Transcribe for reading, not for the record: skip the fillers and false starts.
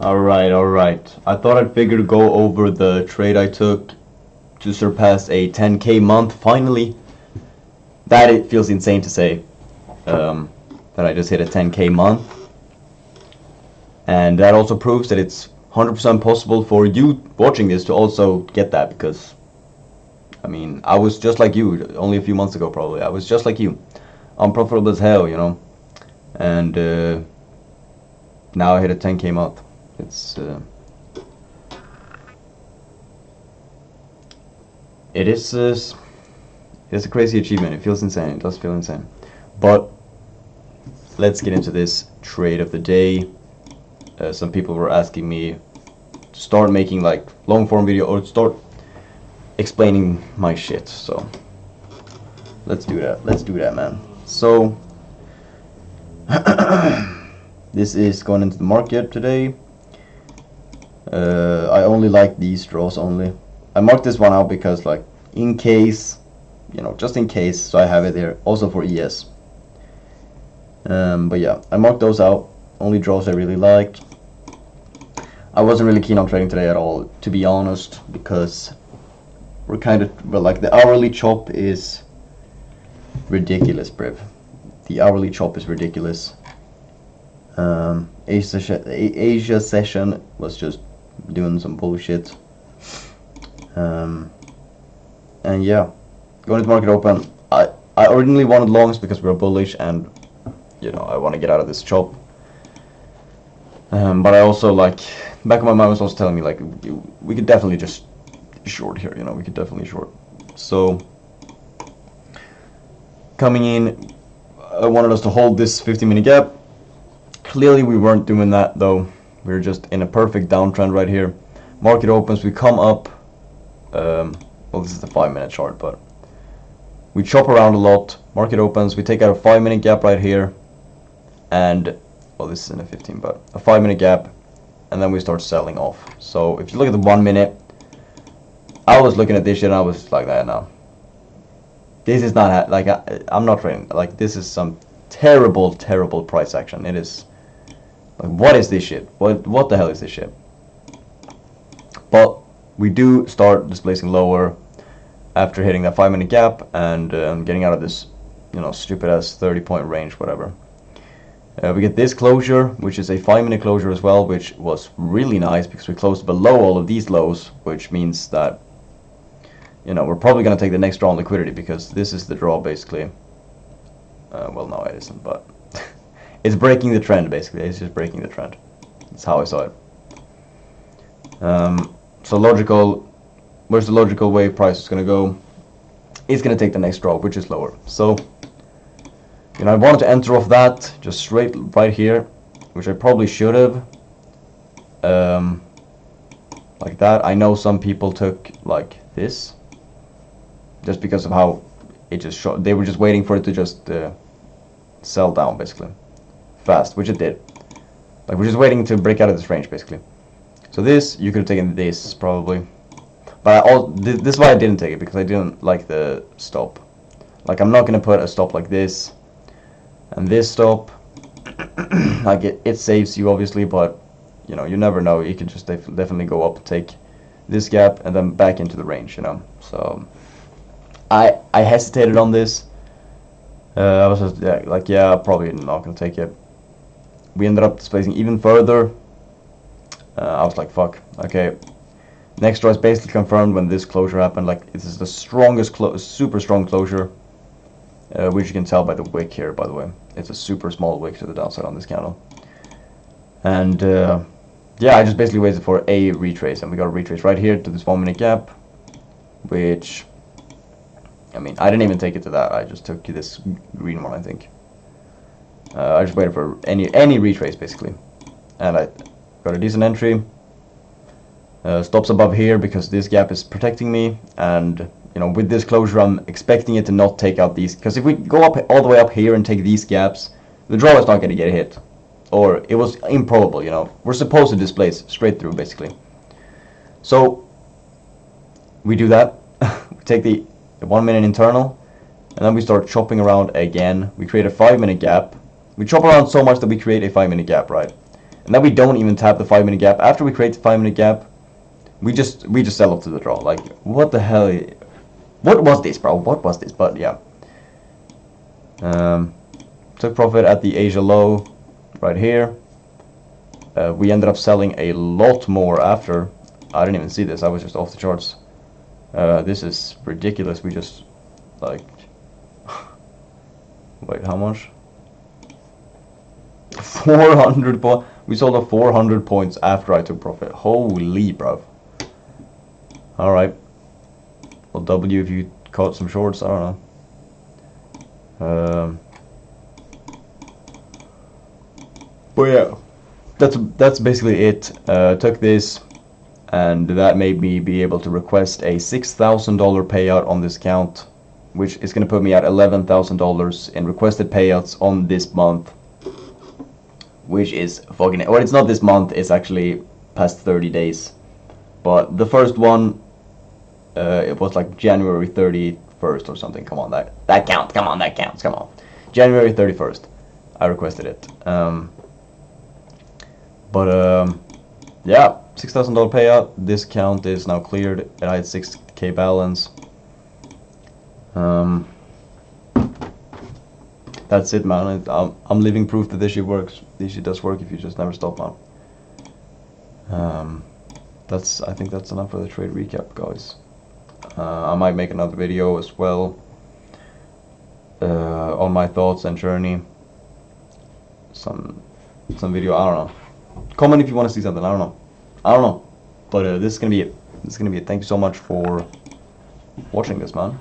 Alright. I thought I'd figure to go over the trade I took to surpass a 10k month finally. That it feels insane to say. That I just hit a 10k month. And that also proves that it's 100% possible for you watching this to also get that, because I mean, I was just like you only a few months ago probably. I was just like you. Unprofitable as hell, you know. And now I hit a 10k month. It's it is it's a crazy achievement. It feels insane. It does feel insane. But let's get into this trade of the day. Some people were asking me to start making like long form video or start explaining my shit. So let's do that. Let's do that, man. So this is going into the market today. I only like these draws only. I marked this one out because, like, in case, you know, just in case, so I have it here also for ES. But yeah, I marked those out. Only draws I really liked. I wasn't really keen on trading today at all, to be honest, because we're kind of, well, like, the hourly chop is ridiculous, bruv. The hourly chop is ridiculous. Asia session was just doing some bullshit. And yeah, going to market open. I originally wanted longs because we were bullish, and you know, I want to get out of this chop. But I also, like, back of my mind was also telling me, like, we could definitely just short here. You know, we could definitely short. So coming in, I wanted us to hold this 15-minute gap. Clearly we weren't doing that though. We were just in a perfect downtrend right here. Market opens, we come up. Well, this is the 5-minute chart, but we chop around a lot. Market opens, we take out a 5-minute gap right here, and well, this is in a 15, but a 5-minute gap, and then we start selling off. So if you look at the 1 minute, I was looking at this shit and I was like, no, this is not like I'm not trading. Like, this is some terrible price action. It is like, what is this shit? What the hell is this shit? But we do start displacing lower after hitting that 5-minute gap and getting out of this, you know, stupid ass 30-point range, whatever. We get this closure, which is a 5-minute closure as well, which was really nice because we closed below all of these lows, which means that, you know, we're probably going to take the next draw on liquidity, because this is the draw basically. Well, no, it isn't, but it's breaking the trend basically. It's just breaking the trend. That's how I saw it. So logical, where's the logical way price is going to go? It's going to take the next draw, which is lower. So, you know, I wanted to enter off that just straight right here, which I probably should have. Like that. I know some people took like this, just because of how it just shot. They were just waiting for it to just sell down basically fast, which it did. Like, we're just waiting to break out of this range basically. So this, you could have taken this probably, but this is why I didn't take it, because I didn't like the stop. Like, I'm not gonna put a stop like this and this stop. Like, it saves you obviously, but you know, you never know. You can just definitely go up, take this gap, and then back into the range, you know. So I hesitated on this. I was just like, yeah, probably not gonna take it. We ended up displacing even further. I was like, fuck, okay. Next draw is basically confirmed when this closure happened. Like, this is the strongest, super strong closure, which you can tell by the wick here, by the way. It's a super small wick to the downside on this candle. And yeah, I just basically waited for a retrace, and we got a retrace right here to this 1-minute gap, which, I mean, I didn't even take it to that. I just took this green one, I think. I just waited for any retrace basically, and I got a decent entry. Stops above here because this gap is protecting me, and you know, with this closure I'm expecting it to not take out these, because if we go up all the way up here and take these gaps, the draw is not going to get hit, or it was improbable. You know, we're supposed to displace straight through basically. So we do that. We take the 1-minute internal, and then we start chopping around again. We create a 5-minute gap. We chop around so much that we create a 5-minute gap, right? and then we don't even tap the 5-minute gap. After we create the 5-minute gap, we just sell up to the draw. Like, what the hell? What was this, bro? What was this? But yeah, took profit at the Asia low right here. We ended up selling a lot more after. I didn't even see this. I was just off the charts. This is ridiculous. We just like wait, how much? 400 points. We sold at 400 points after I took profit. Holy, bro. All right. Well, W if you caught some shorts. I don't know. But yeah, that's basically it. Took this, and that made me be able to request a $6,000 payout on this account, which is going to put me at $11,000 in requested payouts on this month, which is fucking, or it's not this month, it's actually past 30 days. But the first one, it was like January 31st or something. Come on, that counts. Come on, that counts. Come on, January 31st, I requested it. Yeah, $6,000 payout. This account is now cleared, and I had 6K balance. That's it, man. I'm living proof that this shit works. This shit does work if you just never stop, man. I think that's enough for the trade recap, guys. I might make another video as well on my thoughts and journey. Some video, I don't know. Comment if you want to see something. I don't know. But this is gonna be it. Thank you so much for watching this, man.